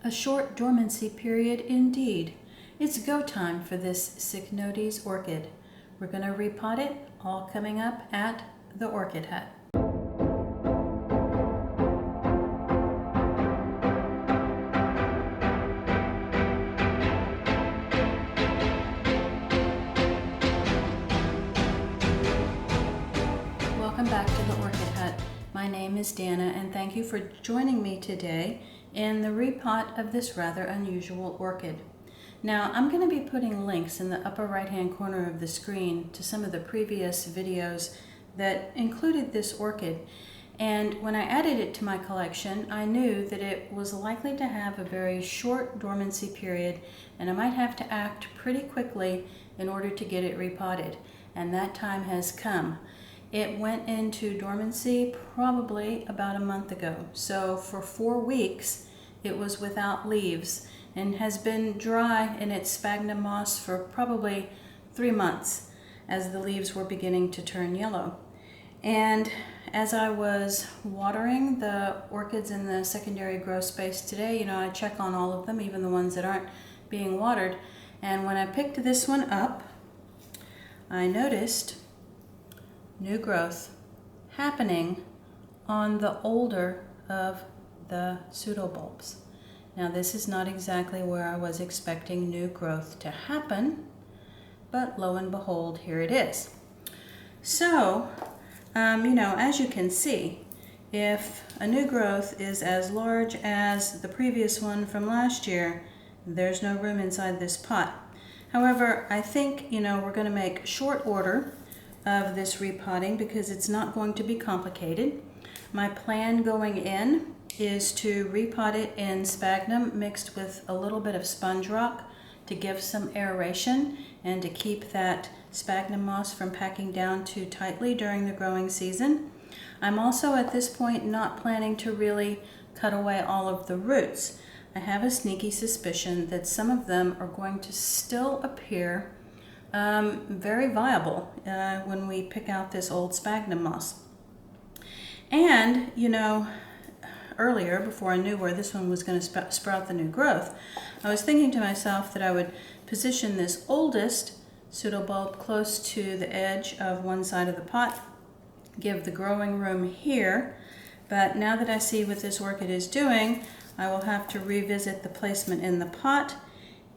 A short dormancy period indeed. It's go time for this Cycnodes orchid. We're going to repot it, all coming up at the Orchid Hut. Welcome back to the Orchid Hut. My name is Dana, and thank you for joining me today in the repot of this rather unusual orchid. Now, I'm going to be putting links in the upper right-hand corner of the screen to some of the previous videos that included this orchid. And when I added it to my collection, I knew that it was likely to have a very short dormancy period, and I might have to act pretty quickly in order to get it repotted. And that time has come. It went into dormancy probably about a month ago. So for 4 weeks, it was without leaves and has been dry in its sphagnum moss for probably 3 months as the leaves were beginning to turn yellow. And as I was watering the orchids in the secondary grow space today, I check on all of them, even the ones that aren't being watered. And when I picked this one up, I noticed new growth happening on the older of the pseudobulbs. Now, this is not exactly where I was expecting new growth to happen, but lo and behold, here it is. So, as you can see, if a new growth is as large as the previous one from last year, there's no room inside this pot. However, I think, we're going to make short order of this repotting because it's not going to be complicated. My plan going in is to repot it in sphagnum mixed with a little bit of sponge rock to give some aeration and to keep that sphagnum moss from packing down too tightly during the growing season. I'm also at this point not planning to really cut away all of the roots. I have a sneaky suspicion that some of them are going to still appear very viable when we pick out this old sphagnum moss. And, earlier, before I knew where this one was going to sprout the new growth, I was thinking to myself that I would position this oldest pseudobulb close to the edge of one side of the pot, give the growing room here. But now that I see what this orchid is doing, I will have to revisit the placement in the pot.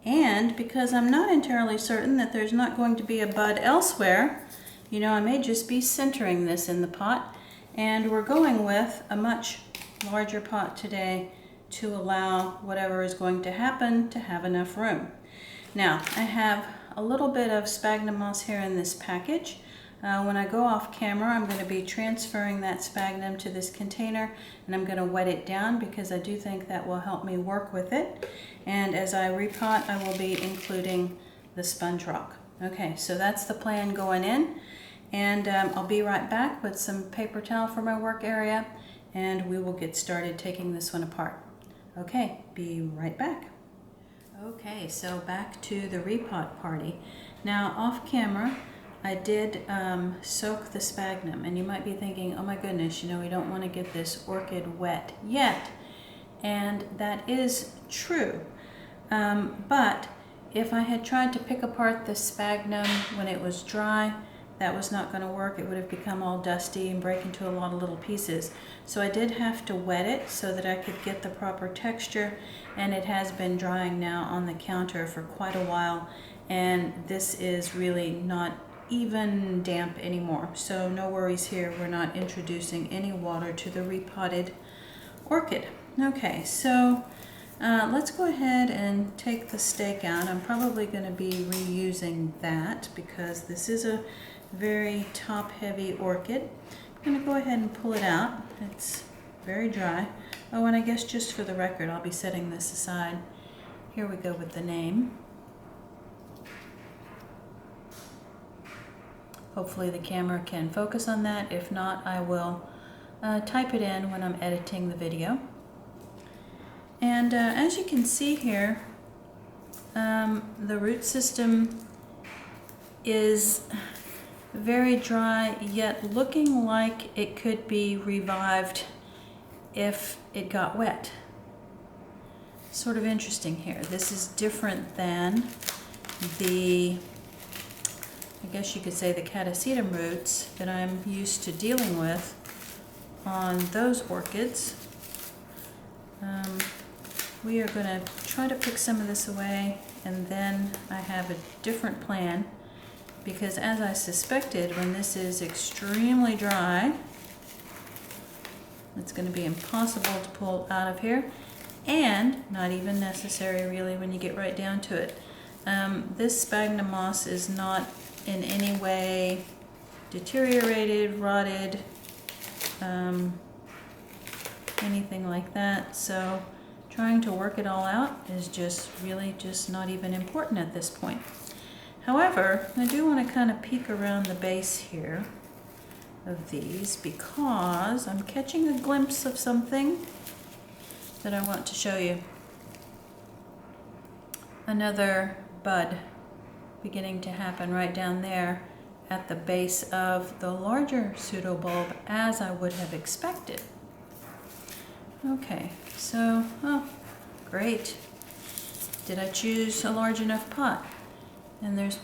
And because I'm not entirely certain that there's not going to be a bud elsewhere, I may just be centering this in the pot. And we're going with a much larger pot today to allow whatever is going to happen to have enough room. Now, I have a little bit of sphagnum moss here in this package. When I go off camera, I'm going to be transferring that sphagnum to this container, and I'm going to wet it down because I do think that will help me work with it. And as I repot, I will be including the sponge rock. Okay, so that's the plan going in. And I'll be right back with some paper towel for my work area, and we will get started taking this one apart. Okay, be right back. Okay, so back to the repot party. Now, off camera, I did soak the sphagnum, and you might be thinking, oh my goodness, we don't want to get this orchid wet yet. And that is true. But if I had tried to pick apart the sphagnum when it was dry, that was not going to work. It would have become all dusty and break into a lot of little pieces. So I did have to wet it so that I could get the proper texture, and it has been drying now on the counter for quite a while, and this is really not even damp anymore. So no worries here, we're not introducing any water to the repotted orchid. Okay, so let's go ahead and take the stake out. I'm probably going to be reusing that because this is a very top-heavy orchid. I'm going to go ahead and pull it out. It's very dry. Oh, and I guess just for the record, I'll be setting this aside. Here we go with the name. Hopefully the camera can focus on that. If not, I will type it in when I'm editing the video. And as you can see here, the root system is very dry, yet looking like it could be revived if it got wet. sort of interesting here. This is different than the, I guess you could say, the catasetum roots that I'm used to dealing with on those orchids. We are going to try to pick some of this away, and then I have a different plan, because as I suspected, when this is extremely dry, it's going to be impossible to pull out of here, and not even necessary really when you get right down to it. This sphagnum moss is not in any way deteriorated, rotted, anything like that, so trying to work it all out is just really just not even important at this point. However, I do want to kind of peek around the base here of these, because I'm catching a glimpse of something that I want to show you. Another bud beginning to happen right down there at the base of the larger pseudobulb, as I would have expected. Okay, so, oh, great. Did I choose a large enough pot? And there's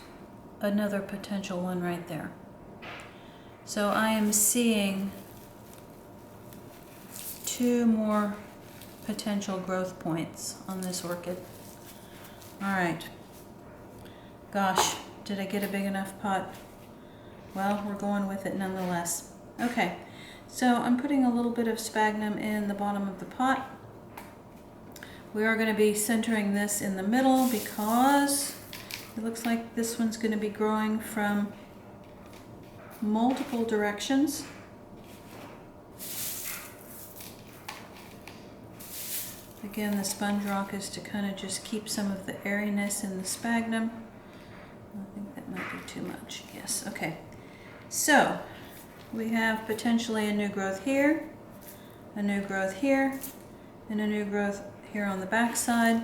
another potential one right there. So I am seeing 2 more potential growth points on this orchid. All right. Gosh, did I get a big enough pot? Well, we're going with it nonetheless. Okay, so I'm putting a little bit of sphagnum in the bottom of the pot. We are going to be centering this in the middle, because it looks like this one's going to be growing from multiple directions. Again, the sponge rock is to kind of just keep some of the airiness in the sphagnum. I think that might be too much. Yes, okay. So we have potentially a new growth here, a new growth here, and a new growth here on the back side.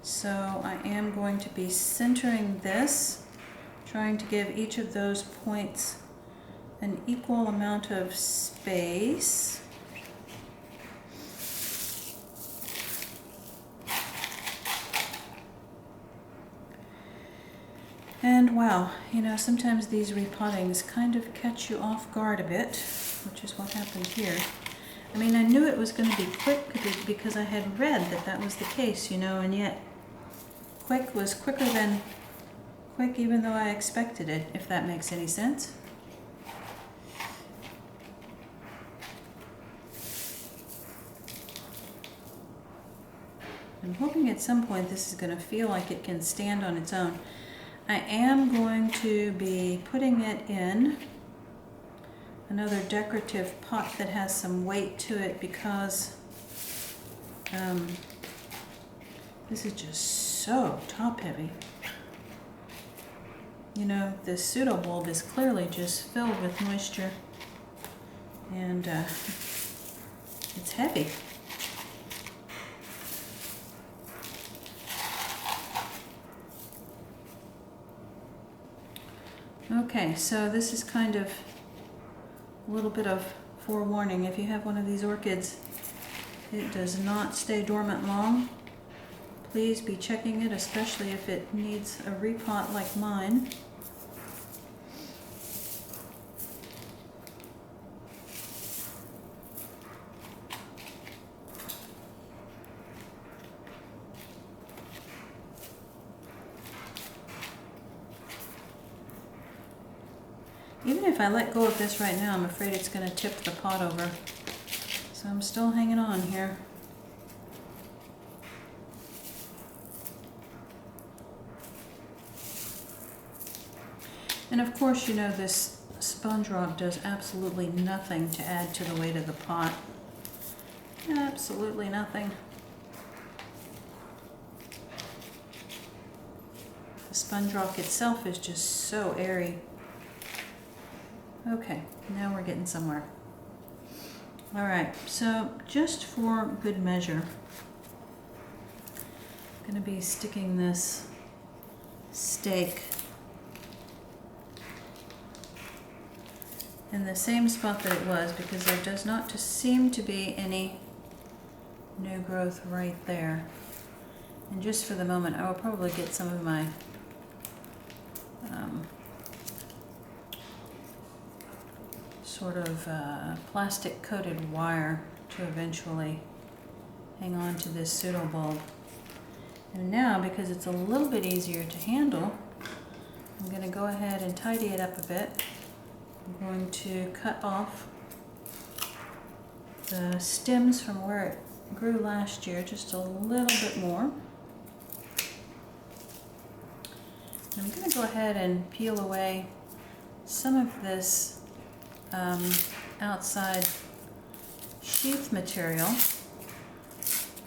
So I am going to be centering this, trying to give each of those points an equal amount of space. And wow, you know, sometimes these repottings kind of catch you off guard a bit, which is what happened here. I mean, I knew it was going to be quick because I had read that that was the case, you know, and yet quick was quicker than quick, even though I expected it, if that makes any sense. I'm hoping at some point this is going to feel like it can stand on its own. I am going to be putting it in another decorative pot that has some weight to it, because this is just so top heavy. You know, this pseudobulb is clearly just filled with moisture, and it's heavy. Okay, so this is kind of a little bit of forewarning. If you have one of these orchids, it does not stay dormant long. Please be checking it, especially if it needs a repot like mine. Even if I let go of this right now, I'm afraid it's going to tip the pot over. So I'm still hanging on here. And of course, you know, this sponge rock does absolutely nothing to add to the weight of the pot. Absolutely nothing. The sponge rock itself is just so airy. Okay, now we're getting somewhere. All right, so just for good measure, I'm going to be sticking this stake in the same spot that it was, because there does not seem to be any new growth right there. And just for the moment, I will probably get some of my sort of plastic coated wire to eventually hang on to this pseudo bulb. And now, because it's a little bit easier to handle, I'm going to go ahead and tidy it up a bit. I'm going to cut off the stems from where it grew last year just a little bit more. I'm going to go ahead and peel away some of this outside sheath material.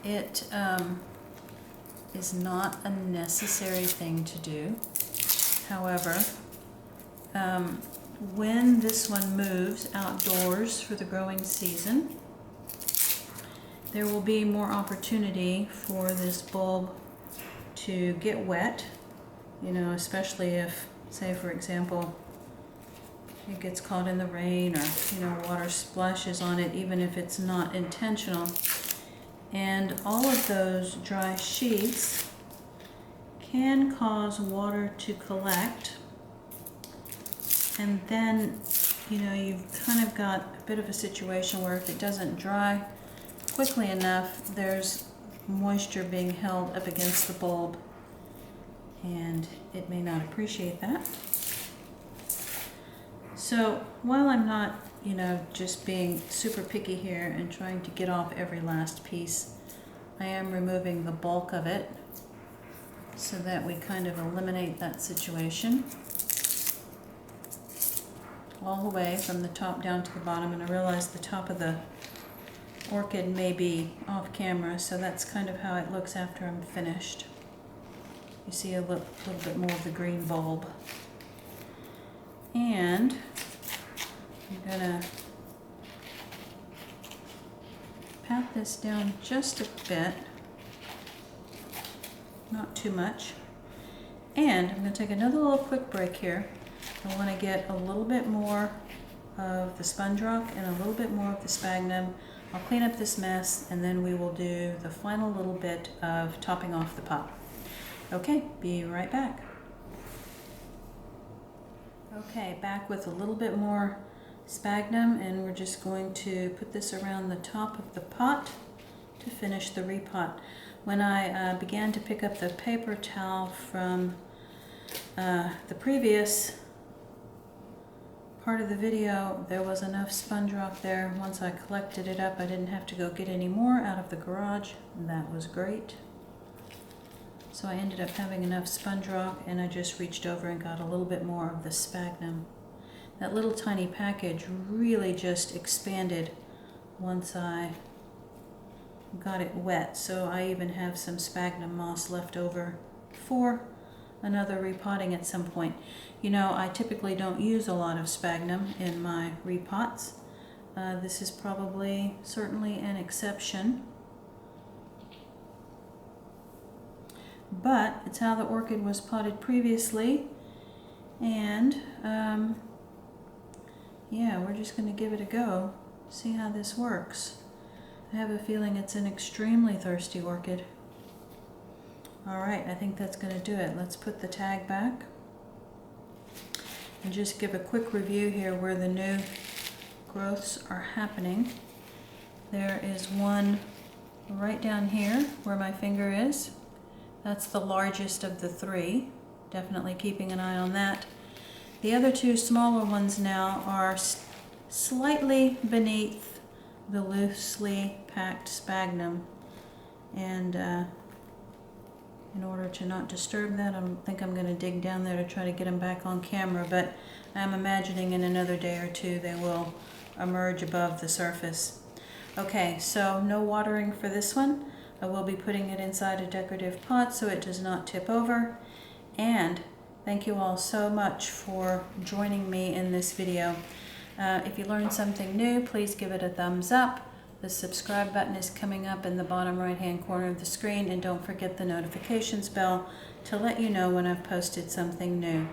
It is not a necessary thing to do. However, when this one moves outdoors for the growing season, there will be more opportunity for this bulb to get wet, you know, especially if, say for example, it gets caught in the rain, or, you know, water splashes on it, even if it's not intentional. And all of those dry sheets can cause water to collect, and then, you know, you've kind of got a bit of a situation where if it doesn't dry quickly enough, there's moisture being held up against the bulb, and it may not appreciate that. So while I'm not, you know, just being super picky here and trying to get off every last piece, I am removing the bulk of it so that we kind of eliminate that situation all the way from the top down to the bottom. And I realize the top of the orchid may be off camera, so that's kind of how it looks after I'm finished. You see a little bit more of the green bulb. And I'm gonna pat this down just a bit, not too much. And I'm gonna take another little quick break here. I wanna get a little bit more of the sponge rock and a little bit more of the sphagnum. I'll clean up this mess, and then we will do the final little bit of topping off the pot. Okay, be right back. Okay, back with a little bit more sphagnum, and we're just going to put this around the top of the pot to finish the repot. When I began to pick up the paper towel from the previous part of the video, there was enough sponge rock there. Once I collected it up, I didn't have to go get any more out of the garage, and that was great. So I ended up having enough sponge rock, and I just reached over and got a little bit more of the sphagnum. That little tiny package really just expanded once I got it wet, so I even have some sphagnum moss left over for another repotting at some point. You know, I typically don't use a lot of sphagnum in my repots. This is probably certainly an exception. But it's how the orchid was potted previously, and yeah, we're just going to give it a go, see how this works. I have a feeling it's an extremely thirsty orchid. Alright, I think that's going to do it. Let's put the tag back and just give a quick review here where the new growths are happening. There is one right down here where my finger is. That's the largest of the three. Definitely keeping an eye on that. The other two smaller ones now are slightly beneath the loosely packed sphagnum. And in order to not disturb that, I think I'm going to dig down there to try to get them back on camera. But I'm imagining in another day or two they will emerge above the surface. Okay, so no watering for this one. I will be putting it inside a decorative pot so it does not tip over. And thank you all so much for joining me in this video. If you learned something new, please give it a thumbs up. The subscribe button is coming up in the bottom right hand corner of the screen, and don't forget the notifications bell to let you know when I've posted something new.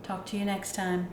Talk to you next time.